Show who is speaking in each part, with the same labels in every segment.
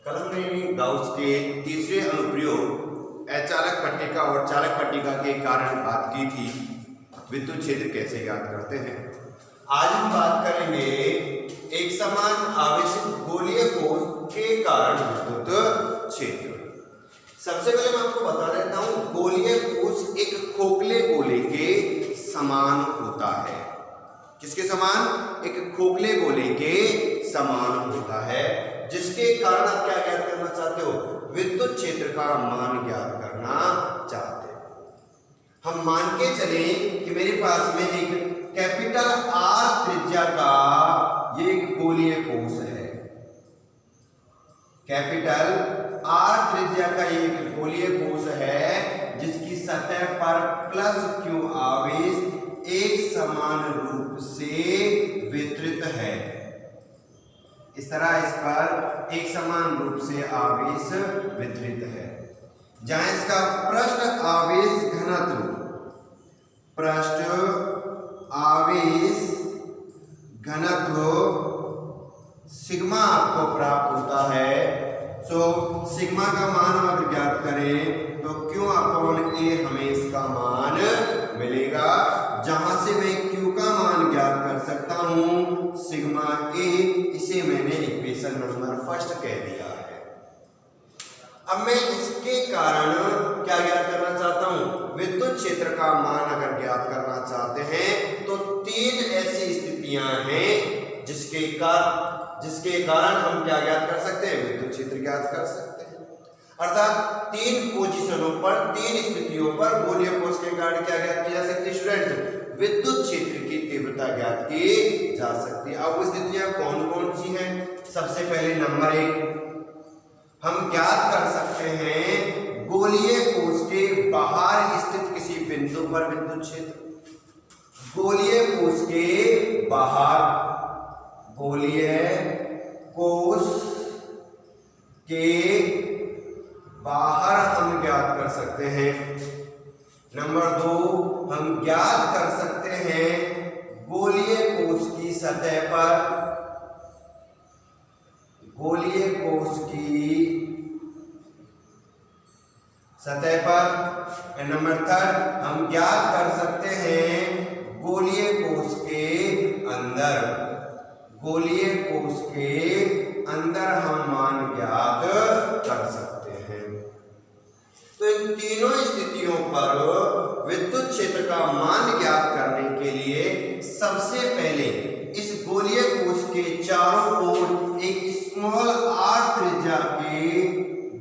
Speaker 1: कल हमने गाउस के तीसरे अनुप्रयोग अचालक पट्टिका और चालक पट्टिका के कारण बात की थी। विद्युत क्षेत्र कैसे ज्ञात करते हैं। आज हम बात करेंगे एक समान आवेशित गोलीय कोश के कारण विद्युत क्षेत्र। सबसे पहले मैं आपको बता देता हूं, गोलीय कोश एक खोखले गोले के समान होता है। किसके समान? एक खोखले गोले के समान होता है, जिसके कारण आप क्या ज्ञात करना चाहते हो? विद्युत क्षेत्र का मान ज्ञात करना चाहते हो। हम मान के चले कि मेरे पास में एक कैपिटल आर त्रिज्या का ये एक गोलीय कोश है। कैपिटल आर त्रिज्या का ये एक गोलीय कोश है, जिसकी सतह पर प्लस क्यू आवेश एक समान रूप से वितरित है। इस तरह इस पर एक समान रूप से आवेश वितरित है। जहां इसका पृष्ठ आवेश घनत्व, पृष्ठ आवेश घनत्व सिग्मा आपको प्राप्त होता है। सो सिग्मा का मान अगर ज्ञात करें तो क्यू अपॉन ए हमें इसका मान मिलेगा, जहां से मैं क्यू का मान ज्ञात कर सकता हूं सिग्मा ए। इसे मैंने इक्वेशन नंबर फर्स्ट कह दिया है। अब मैं इसके कारण क्या ज्ञात करना चाहता हूं? विद्युत क्षेत्र का मान अगर ज्ञात करना चाहते हैं तो तीन ऐसी स्थितियां हैं जिसके कारण हम क्या ज्ञात कर सकते हैं? विद्युत क्षेत्र ज्ञात कर सकते हैं। अर्थात तीन पोजीशनों पर, तीन स्थितियों पर गोलीय कोश के कारण क्या ज्ञात की जा सकती है स्टूडेंट्स? विद्युत क्षेत्र की तीव्रता ज्ञात की जा सकती है। अब वो स्थितियां कौन कौन सी हैं? सबसे पहले नंबर 1, हम ज्ञात कर सकते हैं गोलीय कोश के बाहर स्थित किसी बिंदु पर विद्युत क्षेत्र। गोलीय कोश के बाहर, गोलीय कोश के बाहर हम ज्ञात कर सकते हैं। नंबर 2, हम ज्ञात कर सकते हैं गोलीय कोश की सतह पर, गोलीय कोश की सतह पर। नंबर 3, हम ज्ञात कर सकते हैं गोलीय कोश के अंदर, गोलीय कोश के अंदर हम मान ज्ञात कर सकते हैं। तो इन तीनों स्थितियों पर विद्युत क्षेत्र का मान ज्ञात करने के लिए सबसे पहले इस गोलीय कोश के चारों ओर एक स्मॉल आर त्रिज्या के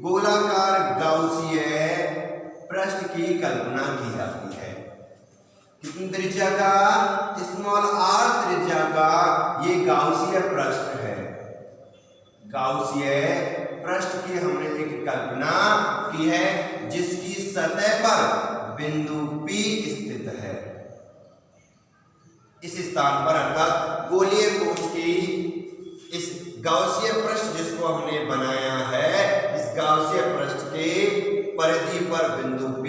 Speaker 1: गोलाकार गाउसीय पृष्ठ की कल्पना की जाती है। कितनी त्रिज्या का? स्मॉल आर त्रिज्या का ये गाउसीय पृष्ठ है। गाउसीय पृष्ठ की हमने एक कल्पना की है, जिसकी सतह पर बिंदु P स्थित है। इस स्थान पर अर्थात गोलीय कोश की इस गाउसीय पृष्ठ जिसको हमने बनाया है, इस गाउसीय पृष्ठ के परिधि पर बिंदु P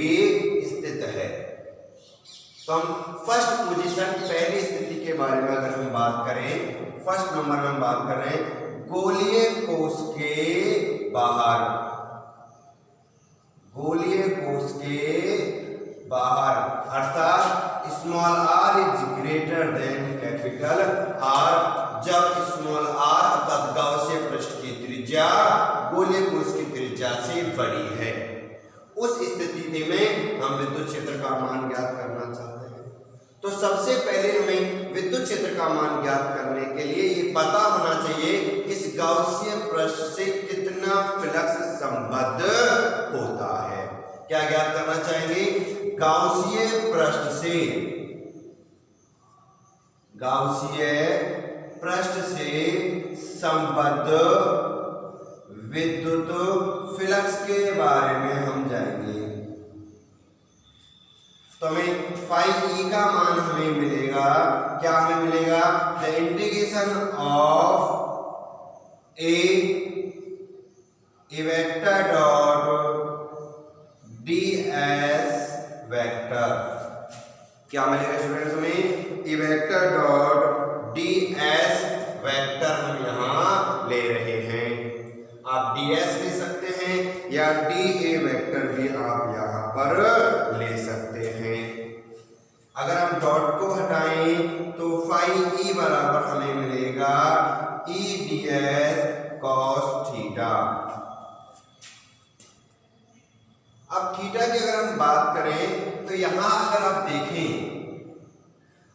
Speaker 1: स्थित है। तो हम फर्स्ट पोजीशन, पहली स्थिति के बारे में अगर हम बात करें, फर्स्ट नंबर में हम बात कर रहे हैं गोलीय कोश के बाहर, गोलीय कोश के बाहर, अर्थात small R is greater than capital R. जब स्मॉल आर अर्थात गाउसीय पृष्ठ की त्रिज्या गोलीय कोश की त्रिज्या से बड़ी है, उस स्थिति में हम विद्युत क्षेत्र का मान ज्ञात करना चाहते हैं। तो सबसे पहले हमें विद्युत क्षेत्र का मान ज्ञात करने के लिए ये पता होना चाहिए इस गाउसीय पृष्ठ से कितना फ्लक्स संबद्ध होता है। क्या ज्ञात करना चाहेंगे? गाउसीय पृष्ठ से, गाउसीय पृष्ठ से संबद्ध विद्युत फ्लक्स के बारे में हम जाएंगे। तो हमें फाई ई का मान हमें मिलेगा, क्या हमें मिलेगा? The integration of a vector dot d s vector. क्या मिलेगा स्टूडेंट्स हमें? A vector dot d s vector हम यहां ले रहे हैं। आप ds ले सकते हैं या dA वेक्टर भी आप यहाँ पर ले सकते हैं। अगर हम डॉट को हटाएं तो फाई ई बराबर हमें मिलेगा ई ds cos थीटा। अब थीटा की अगर हम बात करें तो यहां अगर आप देखें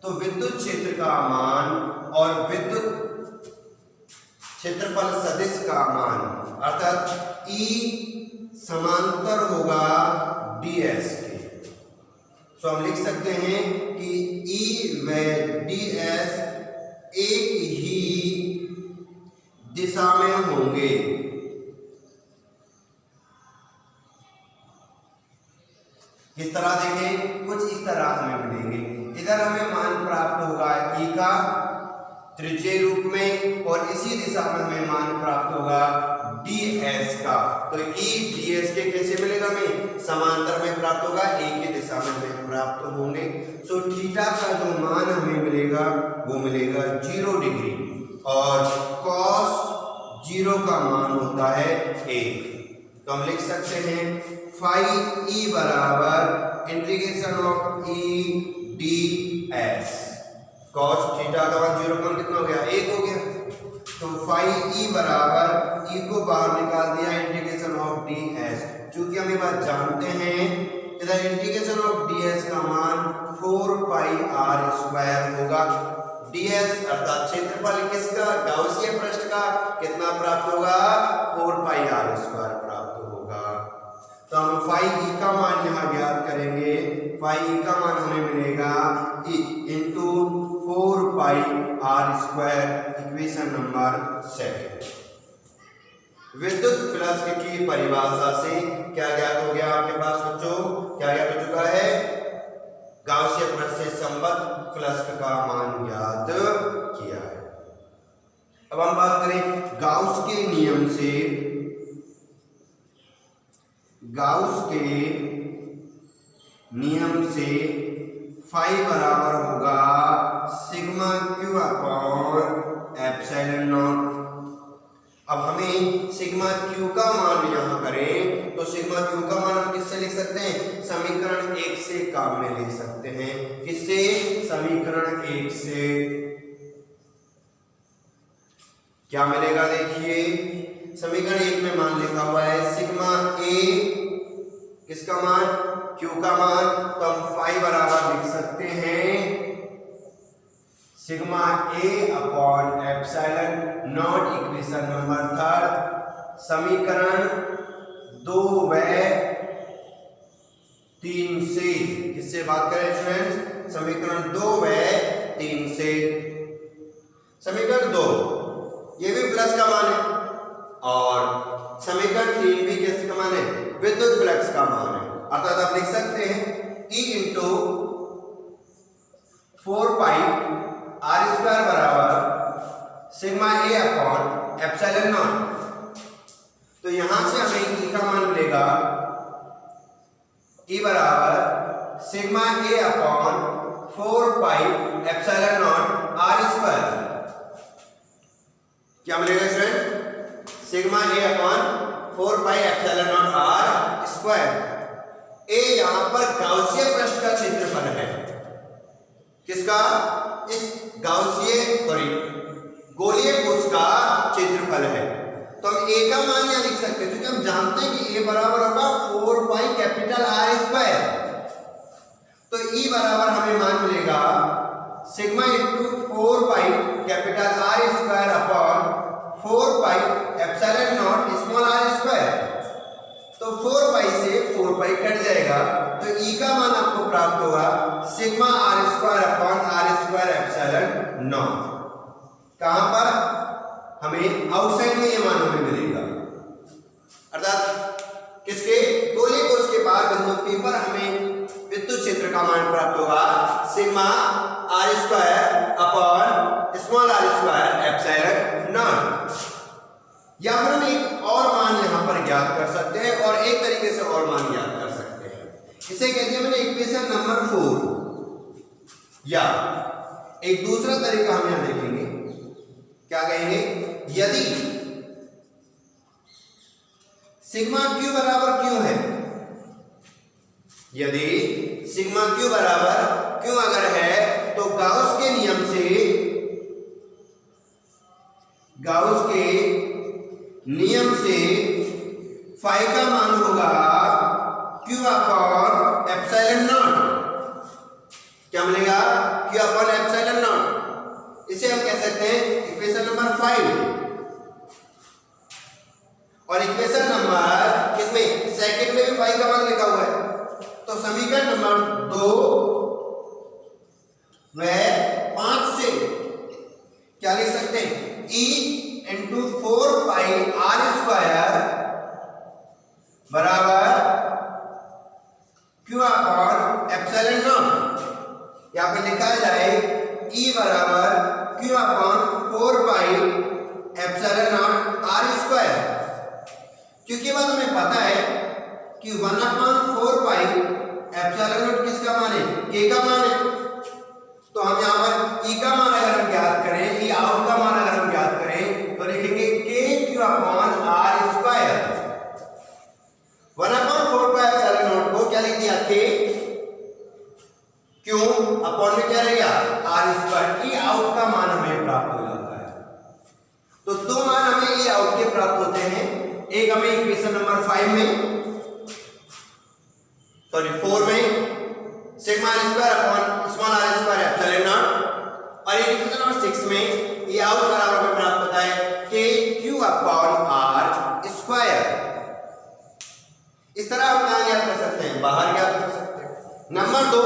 Speaker 1: तो विद्युत क्षेत्र का मान और विद्युत क्षेत्रफल सदिश का मान अर्थात E समांतर होगा ds के। तो हम लिख सकते हैं कि E व ds एक ही दिशा में होंगे। किस तरह देखें, कुछ इस तरह हमें मिलेंगे। इधर हमें मान प्राप्त होगा E का त्रिज्यीय रूप में और इसी दिशा में हमें मान प्राप्त होगा ds का। तो E ds के कैसे मिलेगा, हमें समांतर में प्राप्त होगा, एक ही दिशा में हमें प्राप्त होंगे। तो थीटा का जो मान हमें मिलेगा वो मिलेगा 0 डिग्री और cos 0 का मान होता है 1। तो हम लिख सकते हैं फाई ई बराबर integration of E ds। cos theta का मान 0 का कितना हो गया, 1 हो गया। तो फाई ई बराबर ई को बाहर निकाल दिया, इंटीग्रेशन ऑफ ds। चूंकि हम ये बात जानते हैं इधर इंटीग्रेशन ऑफ ds का मान 4 पाई r स्क्वायर होगा। ds अर्थात क्षेत्रफल किसका, गाउसियन पृष्ठ का कितना प्राप्त होगा, 4 पाई r स्क्वायर प्राप्त होगा। तो हम फाई ई का मान यहाँ ज्ञात करेंगे। फाई ई का मान हमें मिलेगा इंटू 4 पाई r स्क्वायर, इक्वेशन नंबर 7। विद्युत फ्लक्स की परिभाषा से क्या ज्ञात हो गया आपके पास बच्चों, क्या ज्ञात हो चुका है, गाउसियन पृष्ठ से संबद्ध फ्लक्स का मान ज्ञात किया है। अब हम बात करें गाउस के नियम से। गाउस के नियम से फाई बराबर होगा sigma Q upon epsilon not. अब हमें सिग्मा क्यू का मान यहां करें तो सिग्मा क्यू का मान हम किससे लिख सकते हैं, समीकरण 1 से काम में ले सकते हैं। किससे, समीकरण 1 से। क्या मिलेगा देखिए, समीकरण 1 में मान लिखा हुआ है सिग्मा ए, किसका मान, क्यू का मान। तो हम फाई बराबर लिख सकते हैं sigma a upon epsilon not, equation number 3 समीकरण 2 व 3 से। किससे बात करें स्टूडेंट्स, समीकरण 2 व 3 से। समीकरण 2 ये भी फ्लक्स का मान है और समीकरण 3 भी किसका मान है, विद्युत फ्लक्स का मान है। अर्थात आप लिख सकते हैं E इंटू 4 पाई r स्क्वायर बराबर sigma a upon epsilon not. तो यहां से हमें E का मान मिलेगा E बराबर sigma a upon 4 pi epsilon naught r square. क्या मिलेगा student, sigma a upon 4 pi epsilon naught r square. A यहां पर गाउसियन पृष्ठ का क्षेत्रफल है, किसका, इस गोलीय कोश का क्षेत्रफल है। तो हम ए का मान यहां लिख सकते हैं क्योंकि हम जानते हैं कि ए बराबर होगा 4 पाई कैपिटल R स्क्वायर। तो E बराबर हमें मान मिलेगा sigma into 4 pi capital R square upon 4 pi epsilon not small r square. तो 4 पाई से 4 पाई कट जाएगा तो E का मान आपको प्राप्त होगा sigma r square upon r square epsilon not. कहां पर, हमें आउटसाइड में ये मान हमें मिलेगा। अर्थात किसके, गोलीय कोश के बाहर बिंदु P पर हमें विद्युत क्षेत्र का मान प्राप्त होगा sigma r square upon small r square epsilon not. या फिर हम एक और मान यहां पर ज्ञात कर सकते हैं और एक तरीके से और मान ज्ञात कर सकते हैं, इसे कहते हैं मैंने इक्वेशन नंबर 4। या एक दूसरा तरीका हम यहां देखेंगे, क्या कहेंगे, यदि सिग्मा क्यू बराबर क्यू है, यदि सिग्मा क्यू बराबर क्यू अगर है तो गाउस के नियम से फाई का मान होगा क्यू अपॉन एप्सिलॉन नॉट। क्या मिलेगा? Q upon epsilon not. इसे हम कह सकते हैं इक्वेशन नंबर 5। और इक्वेशन नंबर किसमें? सेकंड में भी फाई का मान लिखा हुआ है। तो समीकरण नंबर 2 व 5 से क्या लिख सकते हैं? E into 4 pi R square बराबर क्यू अपॉन एप्सिलॉन नॉट। यहां पे लिखा जाए E बराबर Q upon 4 pi epsilon naught R square, क्योंकि बात हमें पता है कि 1/4 पाई एप्सिलॉन नॉट किसका मान है? के का मान है। तो हम यहाँ पर E का मान अगर हम ज्ञात करें, E आउट का मान अगर हम ज्ञात करें तो लिखेंगे K Q upon R square. 1/4 pi epsilon naught को क्या लिख दिया? के क्यू अपॉन में क्या रहेगा? Are square. E आउट का मान हमें प्राप्त हो जाता है। तो दो मान हमें E आउट के प्राप्त होते हैं। एक हमें इक्वेशन नंबर 5 में सॉरी 4 में sigma R square upon small R square epsilon naught, और इक्वेशन नंबर 6 में ये आउट बराबर हमें प्राप्त होता है के क्यू अपॉन आर स्क्वायर। इस तरह हम कहां ज्ञात कर सकते हैं? बाहर ज्ञात कर सकते हैं। नंबर 2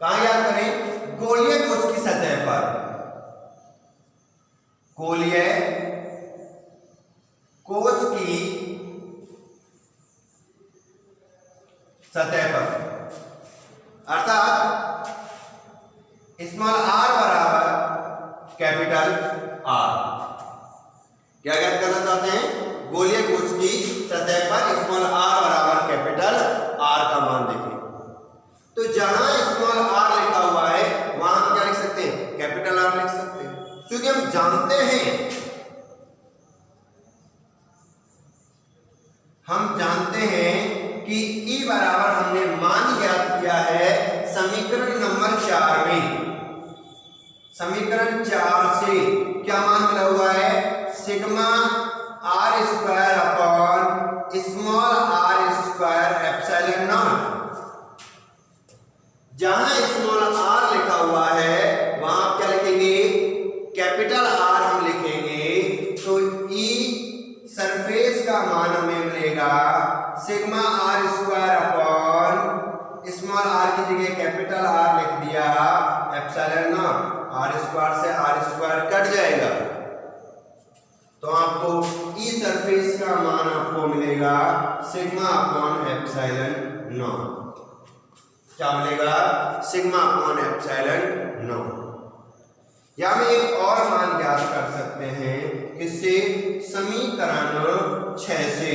Speaker 1: कहां ज्ञात करें? गोलीय कोश की सतह पर। गोलीय कोश की सतह पर, अर्थात स्मॉल आर बराबर कैपिटल आर। क्या ज्ञात करना चाहते हैं? गोलीय कोश की सतह पर स्मॉल आर बराबर कैपिटल आर का मान देखें। तो जहां स्मॉल आर लिखा हुआ है वहां हम क्या लिख सकते हैं? कैपिटल आर लिख सकते हैं, क्योंकि हम जानते हैं कि E बराबर हमने मान ज्ञात किया है समीकरण नंबर 4 में। समीकरण 4 से क्या मान मिला हुआ है? Sigma R square upon small R square epsilon naught. जहां स्मॉल आर लिखा हुआ है वहां आप क्या लिखेंगे? कैपिटल आर हम लिखेंगे। तो E सरफेस का मान हमें मिलेगा sigma R square upon small R की जगह कैपिटल आर लिख दिया एप्सिलॉन नॉट। आर स्क्वायर से आर स्क्वायर कट जाएगा, तो आपको ई सरफेस का मान आपको मिलेगा सिग्मा अपॉन एप्सिलॉन नॉट। क्या मिलेगा? Sigma upon epsilon not. या हम एक और मान ज्ञात कर सकते हैं इससे, समीकरण 6 से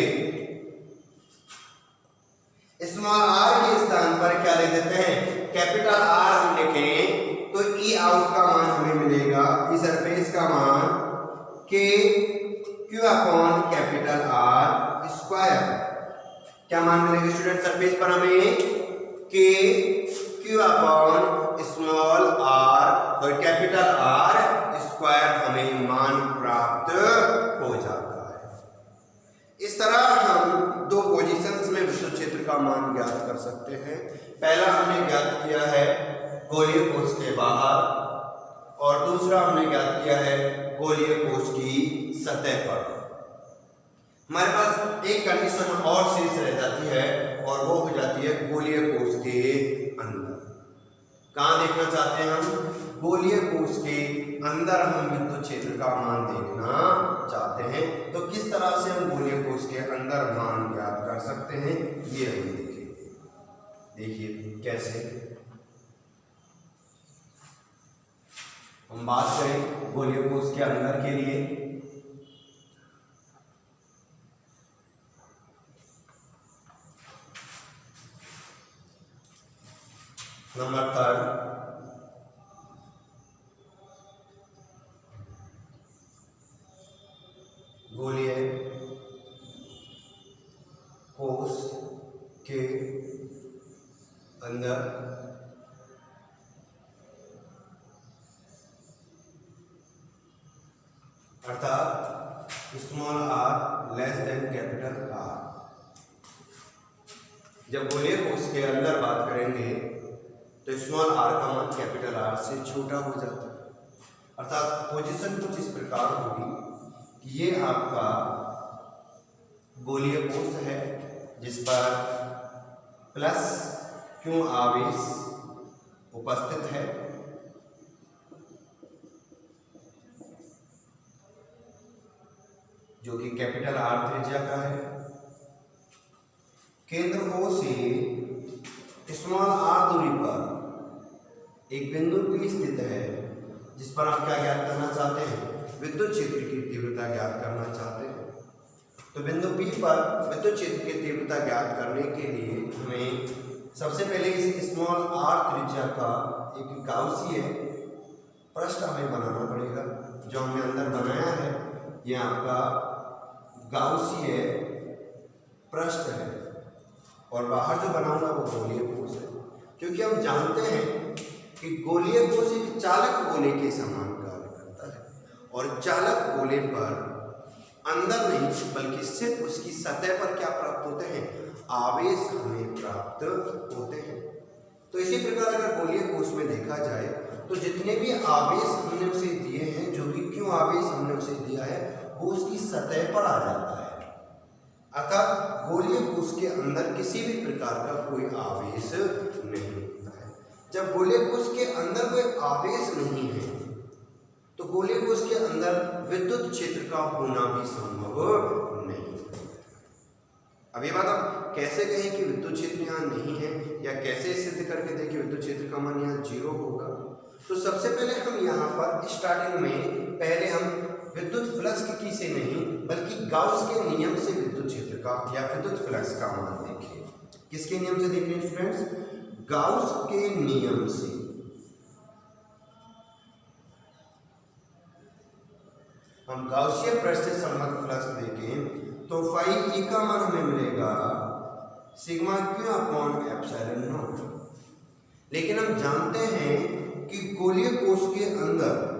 Speaker 1: स्मॉल आर के स्थान पर क्या ले देते हैं? कैपिटल आर हम लिखें तो ई आउट का मान हमें मिलेगा, ई सरफेस का मान के Q upon capital R square. क्या मान मिलेगा स्टूडेंट? सरफेस पर हमें के क्यू अपॉन स्मॉल आर और कैपिटल आर स्क्वायर हमें मान प्राप्त हो जाता है। इस तरह हम दो पोजीशंस में विद्युत क्षेत्र का मान ज्ञात कर सकते हैं। पहला हमने ज्ञात किया है गोलीय कोश के बाहर, और दूसरा हमने ज्ञात किया है गोलीय कोश की सतह पर। हमारे पास एक कंडीशन और शेष रह जाती है, और वो हो जाती है गोलीय कोश के अंदर। कहां देखना चाहते हैं हम? गोलीय कोश के अंदर हम विद्युत क्षेत्र का मान देखना चाहते हैं। तो किस तरह से हम गोलीय कोश के अंदर मान ज्ञात कर सकते हैं, ये हम देखेंगे। देखिए कैसे। हम बात करें गोलीय कोश के अंदर के लिए, नंबर 3 गोलीय गोलीय कोश के अंदर अर्थात small R less than capital R. जब गोलीय कोश के अंदर बात करेंगे तो स्मॉल आर का मान कैपिटल आर से छोटा हो जाता है। अर्थात पोजीशन कुछ इस प्रकार होगी कि ये आपका गोलीय कोश है जिस पर प्लस क्यों आवेश उपस्थित है, जो कि कैपिटल आर त्रिज्या का है। केंद्र O से स्मॉल आर दूरी पर एक बिंदु P स्थित है जिस पर आप क्या ज्ञात करना चाहते हैं, विद्युत क्षेत्र की तीव्रता ज्ञात करना चाहते हैं। तो बिंदु P पर विद्युत क्षेत्र की तीव्रता ज्ञात करने के लिए हमें सबसे पहले इस स्मॉल आर त्रिज्या का एक गाउसीय पृष्ठ हमें बनाना पड़ेगा। जो हमने अंदर बनाया है यह आपका गाउसीय पृष्ठ है और बाहर जो बनाऊंगा वो गोलीय कोश है, क्योंकि हम जानते हैं कि गोलीय कोश एक चालक गोले के समान कार्य करता है और चालक गोले पर अंदर नहीं बल्कि सिर्फ उसकी सतह पर क्या प्राप्त होते हैं, आवेश हमें प्राप्त होते हैं। तो इसी प्रकार अगर गोलीय कोश में देखा जाए तो जितने भी आवेश हमने उसे दिए हैं, जो भी क्यों आवेश हमने उसे दिया है वो उसकी सतह पर आ जाता है। अर्थात गोलीय कोश के अंदर किसी भी प्रकार का कोई आवेश नहीं होता है। जब गोलीय कोश के अंदर कोई आवेश नहीं है तो गोलीय कोश के अंदर विद्युत क्षेत्र का होना भी संभव नहीं है। अब ये बात आप कैसे कहें कि विद्युत क्षेत्र यहाँ नहीं है, या कैसे सिद्ध करके दें कि विद्युत क्षेत्र का मान यहाँ 0 होगा। तो सबसे पहले हम यहाँ पर स्टार्टिंग में पहले हम विद्युत फ्लक्स की से नहीं बल्कि गाउस के नियम से विद्युत क्षेत्र का या विद्युत फ्लक्स का मान देखें। किसके नियम से देख रहे हैं स्टूडेंट्स? गाउस के नियम से। हम गाउसीय पृष्ठ से संबंधित फ्लक्स देखें तो फाई ई का मान हमें मिलेगा sigma Q upon epsilon not. लेकिन हम जानते हैं कि गोलीय कोश के अंदर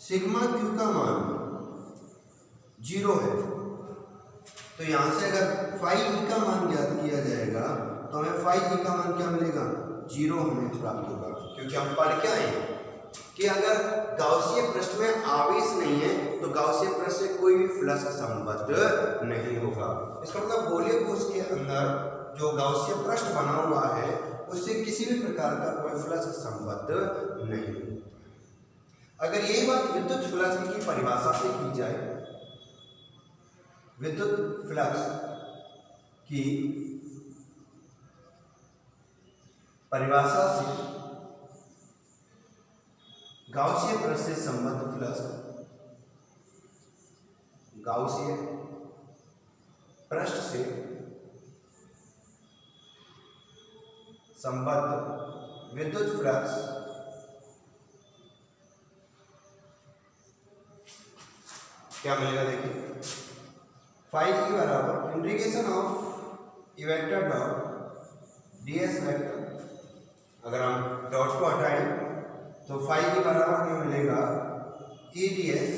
Speaker 1: सिग्मा क्यू का मान 0 है। तो यहां से अगर फाई ई का मान ज्ञात किया जाएगा तो हमें फाई ई का मान क्या मिलेगा? 0 हमें प्राप्त होगा, क्योंकि हम पढ़ के आए कि अगर गाउसीय पृष्ठ में आवेश नहीं है तो गाउसीय पृष्ठ से कोई भी फ्लक्स संबद्ध नहीं होगा। इसका मतलब गोलीय कोश के अंदर जो गाउसीय पृष्ठ बना हुआ है उससे किसी भी प्रकार का कोई फ्लक्स संबद्ध नहीं। अगर यही बात विद्युत फ्लक्स की परिभाषा से की जाए, विद्युत फ्लक्स की परिभाषा से गाउसीय पृष्ठ से संबद्ध फ्लक्स, गाउसीय पृष्ठ से संबद्ध विद्युत फ्लक्स क्या मिलेगा? देखिए फाई ई बराबर integration of E vector dot ds vector. अगर हम डॉट को हटाएं तो फाई ई बराबर हमें मिलेगा ई ds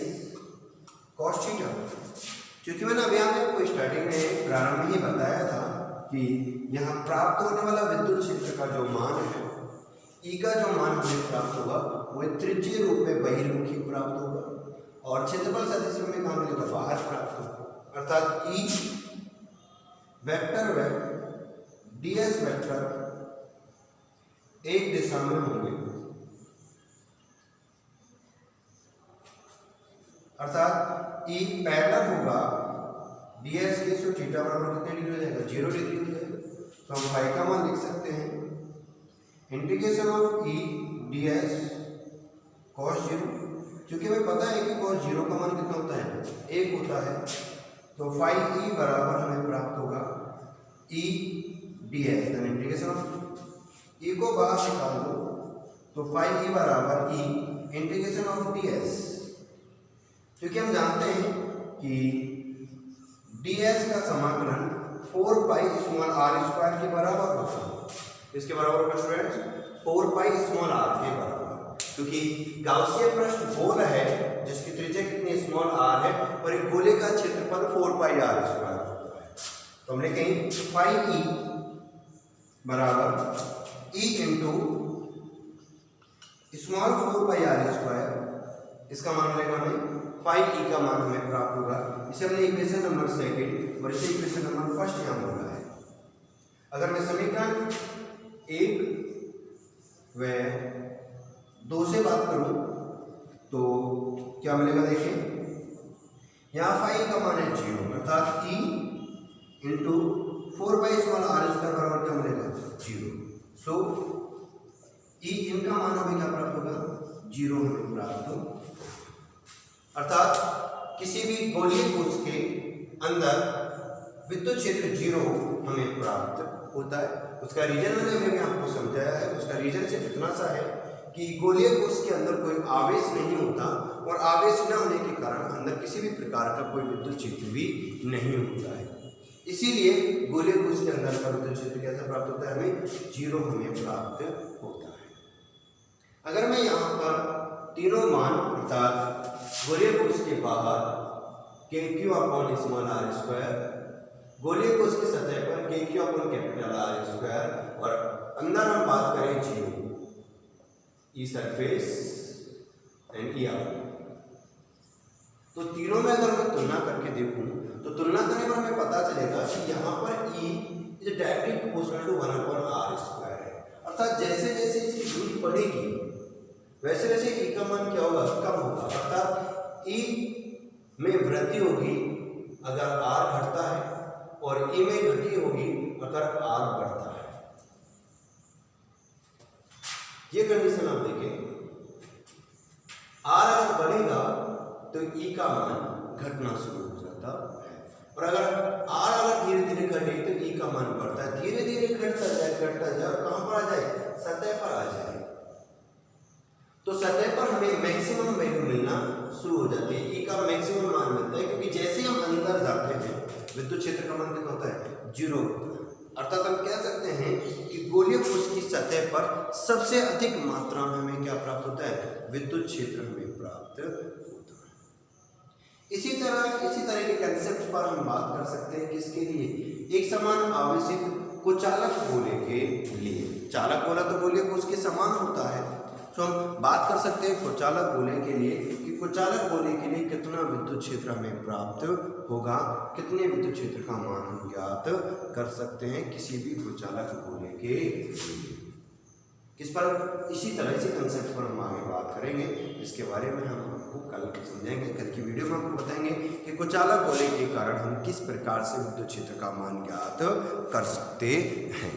Speaker 1: cos थीटा। क्योंकि मैंने अभी आपको स्टार्टिंग में प्रारंभ में ही बताया था कि यहाँ प्राप्त होने वाला विद्युत क्षेत्र का जो मान है, ई का जो मान हमें प्राप्त होगा वो त्रिज्यीय रूप में बहिर्मुखी प्राप्त होगा और क्षेत्रफल सदिश में काम मिलेगा बाहर प्राप्त होगा। अर्थात ई वेक्टर व ds वेक्टर एक दिशा में होंगे। अर्थात ई पैरेलल होगा ds के, सो थीटा बराबर कितने डिग्री हो जाएगा? 0 डिग्री हो जाएगा। तो हम फाई का मान लिख सकते हैं integration of E ds cos 0, क्योंकि हमें पता है कि cos 0 का मान कितना होता है? 1 होता है। तो फाई ई बराबर हमें प्राप्त होगा ई ds, इंटीग्रेशन ऑफ को बाहर निकाल दो तो फाई ई बराबर ई इंटीग्रेशन ऑफ डी एस, क्योंकि हम जानते हैं कि डी एस का समाकलन 4 पाई स्मॉल आर स्क्वायर के बराबर होता है। इसके बराबर होगा स्टूडेंट्स 4 पाई स्मॉल आर के बराबर, क्योंकि गाउसियन पृष्ठगोल है जिसकी त्रिज्या कितनी स्मॉल आर है और एक गोले का क्षेत्रफल 4 पाई आर स्क्वायर होता है। तो हमने कहीं फाई ई बराबर E into small 4 pi R square, इसका मान लेगा हमें फाई ई का मान हमें प्राप्त होगा। इसे हमने इक्वेशन नंबर सेकंड और इसे इक्वेशन नंबर फर्स्ट यहाँ बोला है। अगर मैं समीकरण 1 व 2 से बात करूं तो क्या मिलेगा, देखिए यहाँ फाई का मान है 0, अर्थात E into 4 pi small R square बराबर क्या मिलेगा 0। सो ई इनका मान हमें क्या प्राप्त होगा 0 हमें प्राप्त हो, अर्थात किसी भी गोलीय कोश के अंदर विद्युत क्षेत्र 0 हमें प्राप्त होता है। उसका रीजन मैंने आपको समझाया है। उसका रीजन सिर्फ इतना सा है कि गोलीय कोश के अंदर कोई आवेश नहीं होता और आवेश न होने के कारण अंदर किसी भी प्रकार का कोई विद्युत क्षेत्र भी नहीं होता है। इसीलिए गोलीय कोश के अंदर का विद्युत क्षेत्र कैसा प्राप्त होता है, हमें 0 हमें प्राप्त होता है। अगर मैं यहाँ पर तीनों मान अर्थात गोलीय कोश के बाहर K Q upon small R square, गोलीय कोश की सतह पर K Q upon capital R square और अंदर हम बात करें 0 E surface and E out, तो तीनों में अगर मैं तुलना करके देखूं तो तुलना करने पर हमें पता चलेगा कि यहाँ पर E is directly proportional to 1 upon R square है। अर्थात जैसे जैसे इसकी दूरी बढ़ेगी वैसे वैसे ई का मान क्या होगा, कम होगा। अर्थात ई में वृद्धि होगी अगर आर घटता है और ई में घटी होगी अगर आर बढ़ता है। ये कंडीशन आप देखें, आर अगर बढ़ेगा तो ई का मान घटना शुरू हो जाता है और अगर आर अगर धीरे धीरे घटे तो ई का मान बढ़ता है। धीरे धीरे घटता जाए और कहां पर आ जाए, सतह पर आ जाए, तो सतह पर हमें मैक्सिमम वैल्यू मिलना शुरू हो जाती है। ई का मैक्सिमम मान मिलता है क्योंकि जैसे हम अंदर जाते हैं विद्युत क्षेत्र का मान कितना होता है 0 होता है। अर्थात हम कह सकते हैं कि गोलीय कोश की सतह पर सबसे अधिक मात्रा में हमें क्या प्राप्त होता है, विद्युत क्षेत्र हमें प्राप्त होता है। इसी तरह के कंसेप्ट पर हम बात कर सकते हैं किसके लिए, एक समान आवेशित कुचालक गोले के लिए। चालक गोला तो गोलीय कोश के समान होता है, तो हम बात कर सकते हैं कुचालक गोले के लिए कि कुचालक गोले के लिए कितना विद्युत क्षेत्र हमें प्राप्त होगा, कितने विद्युत क्षेत्र का मान हम ज्ञात कर सकते हैं किसी भी कुचालक गोले के लिए। इस पर इसी तरह से कंसेप्ट पर हम आगे बात करेंगे, इसके बारे में हम आपको कल समझेंगे। कल की वीडियो में आपको बताएंगे कि कुचालक गोले के कारण हम किस प्रकार से विद्युत क्षेत्र का मान ज्ञात कर सकते हैं।